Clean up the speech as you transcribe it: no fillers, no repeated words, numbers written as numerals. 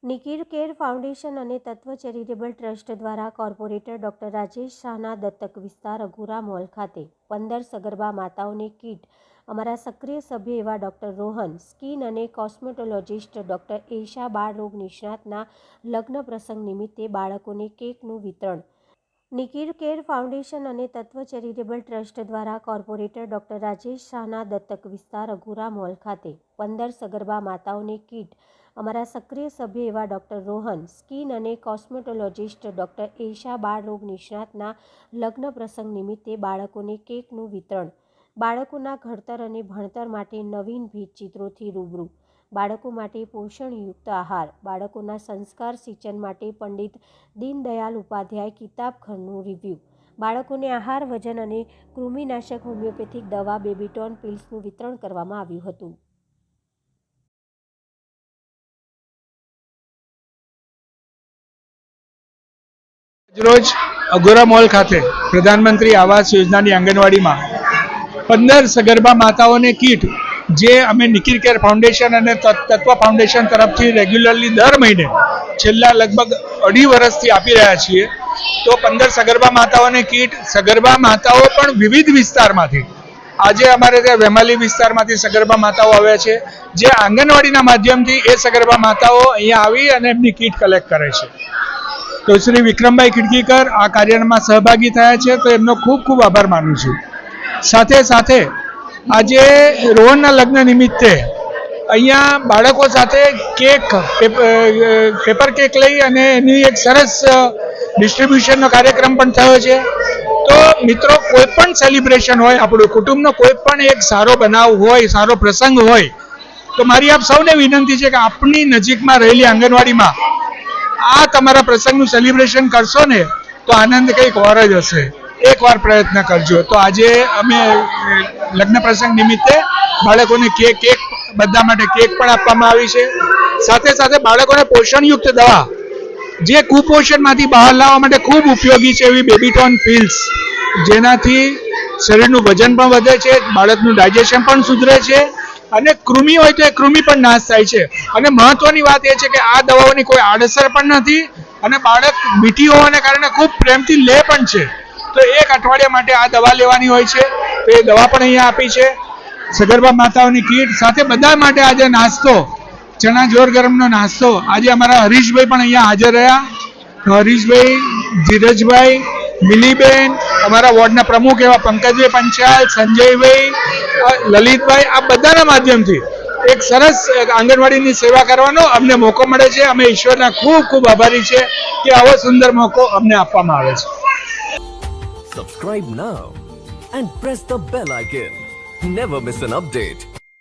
નિકિર care foundation અને તત્વ charitable trust દ્વારા કોર્પોરેટર ડોક્ટર રાજેશ શાહના દત્તક વિસ્તાર અઘોરા મોલ ખાતે 15 સગર્ભા માતાઓની કીટ અમારા સક્રિય સભ્ય એવા ડોક્ટર રોહન, સ્કિન અને કોસ્મેટોલોજિસ્ટ ડોક્ટર એશા બાળ રોગ નિષ્ણાતના લગ્ન પ્રસંગ નિમિત્તે બાળકોને કેકનું વિતરણ. નિકિર કેર ફાઉન્ડેશન અને તત્વ ચેરિટેબલ ટ્રસ્ટ દ્વારા કોર્પોરેટર ડોક્ટર રાજેશ શાહના દત્તક વિસ્તાર અઘોરા મોલ ખાતે 15 સગર્ભા માતાઓની કીટ અમારા સક્રિય સભ્ય એવા ડોક્ટર રોહન, સ્કિન અને કોસ્મેટોલોજિસ્ટ ડોક્ટર એશા બાળ રોગ નિષ્ણાતના લગ્ન પ્રસંગ નિમિત્તે બાળકોને કેકનું વિતરણ. બાળકોના ઘડતર અને ભણતર માટે નવીન ભીંતચિત્રોથી રૂબરૂ. બાળકો માટે પોષણયુક્ત આહાર. બાળકોના સંસ્કાર સિંચન માટે પંડિત દીનદયાલ ઉપાધ્યાય કિતાબખરનું રિવ્યૂ. બાળકોને આહાર, વજન અને કૃમિનાશક હોમિયોપેથિક દવા બેબીટોન પિલ્સનું વિતરણ કરવામાં આવ્યું હતું. રોજ અઘોરા મોલ ખાતે પ્રધાનમંત્રી આવાસ યોજનાની આંગણવાડીમાં 15 સગર્ભા માતાઓને કીટ જે અમે નિકિર કેર ફાઉન્ડેશન અને તત્વ ફાઉન્ડેશન તરફથી રેગ્યુલરલી દર મહિને છેલ્લા લગભગ 2.5 વર્ષથી આપી રહ્યા છીએ. તો 15 સગર્ભા માતાઓને કીટ, સગર્ભા માતાઓ પણ વિવિધ વિસ્તારમાંથી, આજે અમારે ત્યાં વેમાલી વિસ્તારમાંથી સગર્ભા માતાઓ આવ્યા છે, જે આંગણવાડીના માધ્યમથી એ સગર્ભા માતાઓ અહીંયા આવી અને એમની કીટ કલેક્ટ કરે છે. તો શ્રી વિક્રમભાઈ ખિડકીકર આ કાર્યમાં સહભાગી થયા છે, તો એમનો ખૂબ ખૂબ આભાર માનું છું. સાથે સાથે આજે રોહનના લગ્ન નિમિત્તે અહીંયા બાળકો સાથે કેક, પેપર કેક લઈ અને એની એક સરસ ડિસ્ટ્રીબ્યુશનનો કાર્યક્રમ પણ થયો છે. તો મિત્રો, કોઈ પણ સેલિબ્રેશન હોય, આપણું કુટુંબનો કોઈ પણ એક સારો બનાવ હોય, સારો પ્રસંગ હોય, તો મારી આપ સૌને વિનંતી છે કે આપની નજીકમાં રહેલી આંગણવાડીમાં આ તમારા પ્રસંગનું સેલિબ્રેશન કરશો ને તો આનંદ કંઈક ઓર જ હશે. એકવાર પ્રયત્ન કરજો. તો આજે અમે લગ્ન પ્રસંગ નિમિત્તે બાળકોને કેક બધા માટે કેક પણ આપવામાં આવી છે. સાથે સાથે બાળકોને પોષણયુક્ત દવા, જે કુપોષણમાંથી બહાર લાવવા માટે ખૂબ ઉપયોગી છે એવી બેબીટોન પિલ્સ, જેનાથી શરીરનું વજન પણ વધે છે, બાળકનું ડાયજેશન પણ સુધરે છે અને કૃમિ હોય તો એ કૃમિ પણ નાશ થાય છે. અને મહત્વની વાત એ છે કે આ દવાઓની કોઈ આડઅસર પણ નથી અને બાળક મીઠી હોવાને કારણે ખૂબ પ્રેમથી લે પણ છે. તો 1 અઠવાડિયા માટે આ દવા લેવાની હોય છે, તો એ દવા પણ અહીંયા આપી છે. સગર્ભા માતાઓની કીટ સાથે બધા માટે આજે નાસ્તો, ચણા જોર ગરમનો નાસ્તો, આજે અમારા હરીશભાઈ પણ અહીંયા હાજર રહ્યા. હરીશભાઈ, ધીરજભાઈ, મિલીબેન, અમારા વોર્ડના પ્રમુખ એવા પંકજભાઈ પંચાલ, સંજયભાઈ, લલિતભાઈ, આ બધાના માધ્યમથી એક સરસ આંગણવાડીની સેવા કરવાનો અમને મોકો મળે છે. અમે ઈશ્વરના ખૂબ ખૂબ આભારી છે કે આવો સુંદર મોકો અમને આપવામાં આવે છે. Subscribe now and press the bell icon. Never miss an update.